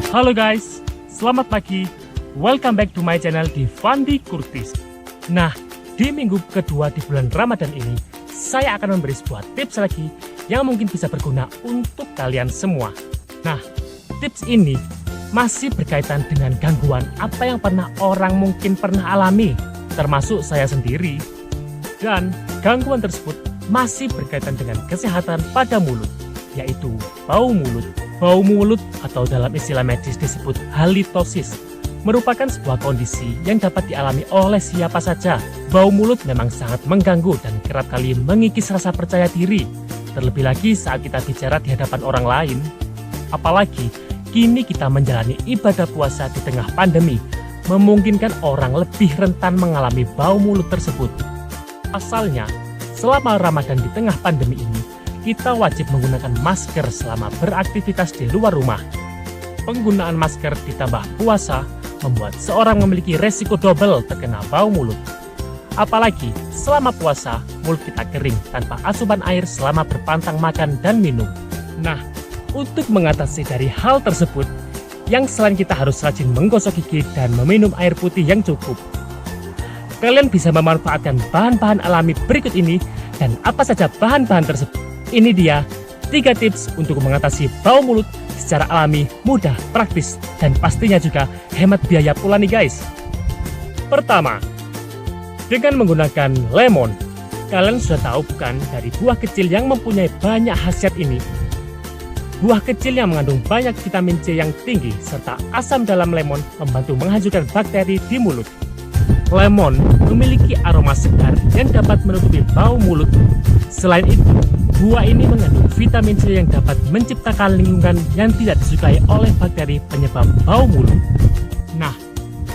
Halo guys, selamat pagi. Welcome back to my channel di Fandi Kurtis. Nah, di minggu kedua di bulan Ramadan ini, saya akan memberi sebuah tips lagi yang mungkin bisa berguna untuk kalian semua. Nah, tips ini masih berkaitan dengan gangguan apa yang orang mungkin pernah alami, termasuk saya sendiri. Dan gangguan tersebut masih berkaitan dengan kesehatan pada mulut, yaitu bau mulut. Bau mulut atau dalam istilah medis disebut halitosis merupakan sebuah kondisi yang dapat dialami oleh siapa saja. Bau mulut memang sangat mengganggu dan kerap kali mengikis rasa percaya diri, terlebih lagi saat kita bicara di hadapan orang lain. Apalagi kini kita menjalani ibadah puasa di tengah pandemi, memungkinkan orang lebih rentan mengalami bau mulut tersebut. Pasalnya, selama Ramadan di tengah pandemi ini, kita wajib menggunakan masker selama beraktivitas di luar rumah. Penggunaan masker ditambah puasa membuat seorang memiliki resiko double terkena bau mulut. Apalagi selama puasa, mulut kita kering tanpa asupan air selama berpantang makan dan minum. Nah, untuk mengatasi dari hal tersebut, yang selain kita harus rajin menggosok gigi dan meminum air putih yang cukup, kalian bisa memanfaatkan bahan-bahan alami berikut ini. Dan apa saja bahan-bahan tersebut? Ini dia 3 tips untuk mengatasi bau mulut secara alami, mudah, praktis, dan pastinya juga hemat biaya pula nih guys. Pertama, dengan menggunakan lemon. Kalian sudah tahu bukan dari buah kecil yang mempunyai banyak khasiat ini. Buah kecil yang mengandung banyak vitamin C yang tinggi serta asam dalam lemon membantu menghancurkan bakteri di mulut. Lemon memiliki aroma segar yang dapat menutupi bau mulut. Selain itu, buah ini mengandung vitamin C yang dapat menciptakan lingkungan yang tidak disukai oleh bakteri penyebab bau mulut. Nah,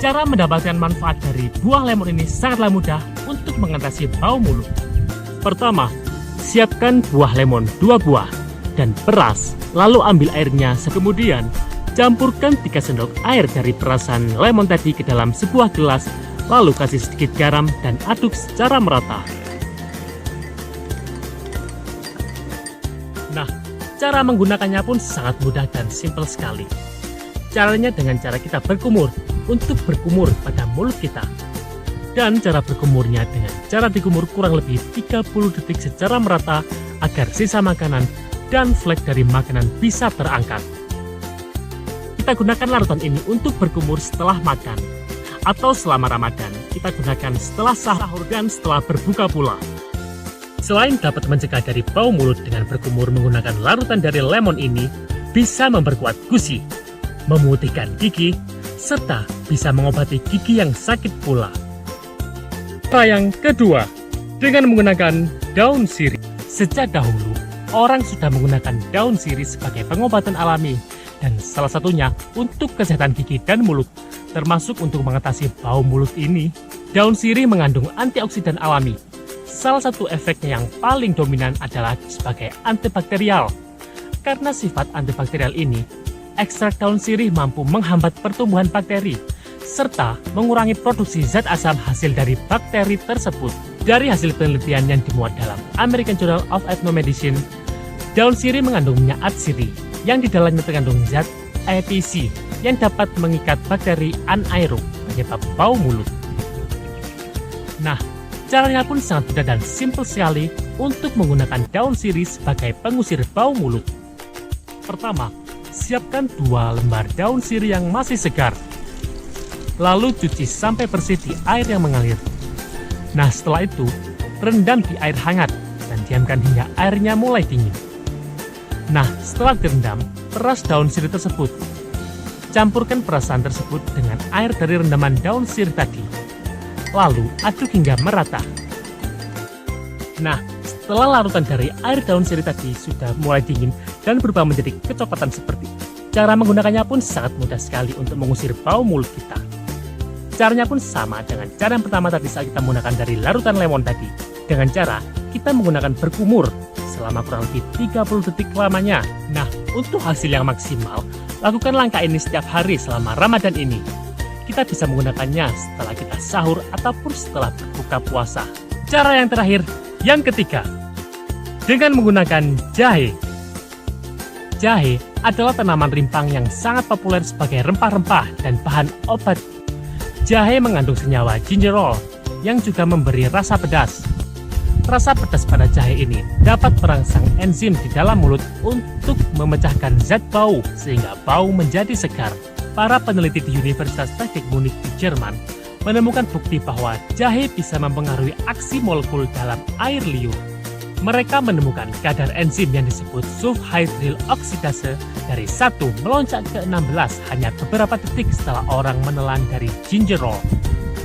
cara mendapatkan manfaat dari buah lemon ini sangatlah mudah untuk mengatasi bau mulut. Pertama, siapkan buah lemon 2 buah dan peras, lalu ambil airnya. Kemudian, campurkan 3 sendok air dari perasan lemon tadi ke dalam sebuah gelas, lalu kasih sedikit garam dan aduk secara merata. Nah, cara menggunakannya pun sangat mudah dan simpel sekali. Caranya dengan cara kita berkumur, untuk berkumur pada mulut kita. Dan cara berkumurnya dengan cara dikumur kurang lebih 30 detik secara merata agar sisa makanan dan flek dari makanan bisa terangkat. Kita gunakan larutan ini untuk berkumur setelah makan, atau selama Ramadan kita gunakan setelah sahur dan setelah berbuka pula. Selain dapat mencegah dari bau mulut dengan berkumur menggunakan larutan dari lemon ini, bisa memperkuat gusi, memutihkan gigi, serta bisa mengobati gigi yang sakit pula. Cara yang kedua, dengan menggunakan daun sirih. Sejak dahulu, orang sudah menggunakan daun sirih sebagai pengobatan alami, dan salah satunya untuk kesehatan gigi dan mulut, termasuk untuk mengatasi bau mulut ini. Daun sirih mengandung antioksidan alami. Salah satu efeknya yang paling dominan adalah sebagai antibakterial. Karena sifat antibakterial ini, ekstrak daun sirih mampu menghambat pertumbuhan bakteri, serta mengurangi produksi zat asam hasil dari bakteri tersebut. Dari hasil penelitian yang dimuat dalam American Journal of Ethnomedicine, daun sirih mengandung minyak sirih yang di dalamnya terkandung zat EPC yang dapat mengikat bakteri anaerob penyebab bau mulut. Nah, caranya pun sangat mudah dan simpel sekali untuk menggunakan daun sirih sebagai pengusir bau mulut. Pertama, siapkan 2 lembar daun sirih yang masih segar. Lalu cuci sampai bersih di air yang mengalir. Nah, setelah itu, rendam di air hangat dan diamkan hingga airnya mulai dingin. Nah, setelah direndam, peras daun sirih tersebut. Campurkan perasan tersebut dengan air dari rendaman daun sirih tadi. Lalu aduk hingga merata. Nah, setelah larutan dari air daun sirih tadi sudah mulai dingin dan berubah menjadi kecoklatan seperti ini, cara menggunakannya pun sangat mudah sekali untuk mengusir bau mulut kita. Caranya pun sama dengan cara yang pertama tadi saat kita menggunakan dari larutan lemon tadi. Dengan cara kita menggunakan berkumur selama kurang lebih 30 detik lamanya. Nah, untuk hasil yang maksimal, lakukan langkah ini setiap hari selama Ramadan ini. Kita bisa menggunakannya setelah kita sahur ataupun setelah berbuka puasa. Cara yang terakhir, yang ketiga, dengan menggunakan jahe. Jahe adalah tanaman rimpang yang sangat populer sebagai rempah-rempah dan bahan obat. Jahe mengandung senyawa gingerol yang juga memberi rasa pedas. Rasa pedas pada jahe ini dapat merangsang enzim di dalam mulut untuk memecahkan zat bau sehingga bau menjadi segar. Para peneliti di Universitas Teknik Munich di Jerman menemukan bukti bahwa jahe bisa mempengaruhi aksi molekul dalam air liur. Mereka menemukan kadar enzim yang disebut sulfhydryl oksidase dari 1 melonjak ke 16 hanya beberapa detik setelah orang menelan dari gingerol.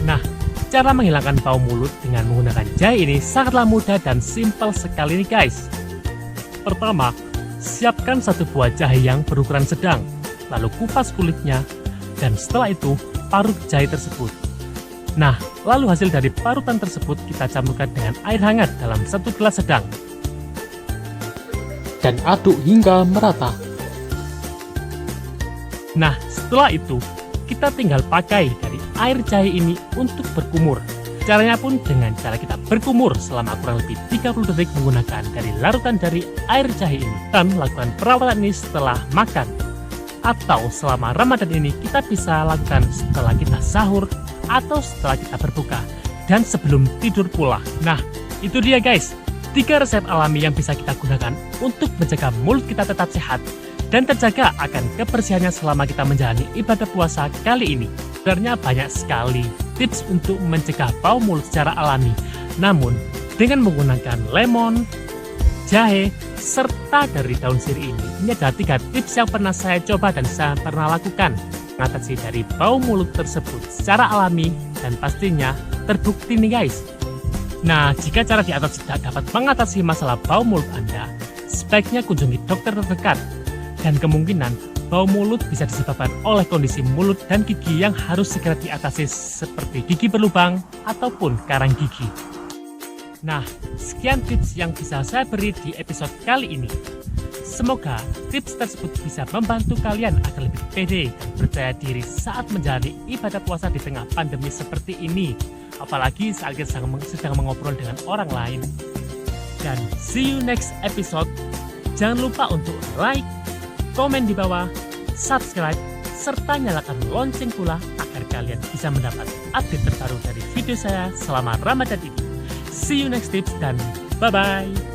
Nah, cara menghilangkan bau mulut dengan menggunakan jahe ini sangatlah mudah dan simpel sekali nih guys. Pertama, siapkan satu buah jahe yang berukuran sedang, lalu kupas kulitnya, dan setelah itu parut jahe tersebut. Nah, lalu hasil dari parutan tersebut kita campurkan dengan air hangat dalam 1 gelas sedang. Dan aduk hingga merata. Nah, setelah itu, kita tinggal pakai dari air jahe ini untuk berkumur. Caranya pun dengan cara kita berkumur selama kurang lebih 30 detik menggunakan dari larutan dari air jahe ini. Dan lakukan perawatan ini setelah makan. Atau selama Ramadan ini kita bisa lakukan setelah kita sahur atau setelah kita berbuka dan sebelum tidur pula. Nah, itu dia guys, 3 resep alami yang bisa kita gunakan untuk menjaga mulut kita tetap sehat dan terjaga akan kebersihannya selama kita menjalani ibadah puasa kali ini. Sebenarnya banyak sekali tips untuk mencegah bau mulut secara alami, namun dengan menggunakan lemon, jahe, serta dari daun sirih ini adalah 3 tips yang pernah saya coba dan saya pernah lakukan mengatasi dari bau mulut tersebut secara alami dan pastinya terbukti nih guys. Nah, jika cara di atas tidak dapat mengatasi masalah bau mulut Anda, sebaiknya kunjungi dokter terdekat. Dan kemungkinan bau mulut bisa disebabkan oleh kondisi mulut dan gigi yang harus segera diatasi seperti gigi berlubang ataupun karang gigi. Nah, sekian tips yang bisa saya beri di episode kali ini. Semoga tips tersebut bisa membantu kalian agar lebih pede dan percaya diri saat menjalani ibadah puasa di tengah pandemi seperti ini. Apalagi saat kita sedang mengobrol dengan orang lain. Dan see you next episode. Jangan lupa untuk like, komen di bawah, subscribe, serta nyalakan lonceng pula agar kalian bisa mendapat update terbaru dari video saya selama Ramadan ini. See you next tips dan bye-bye.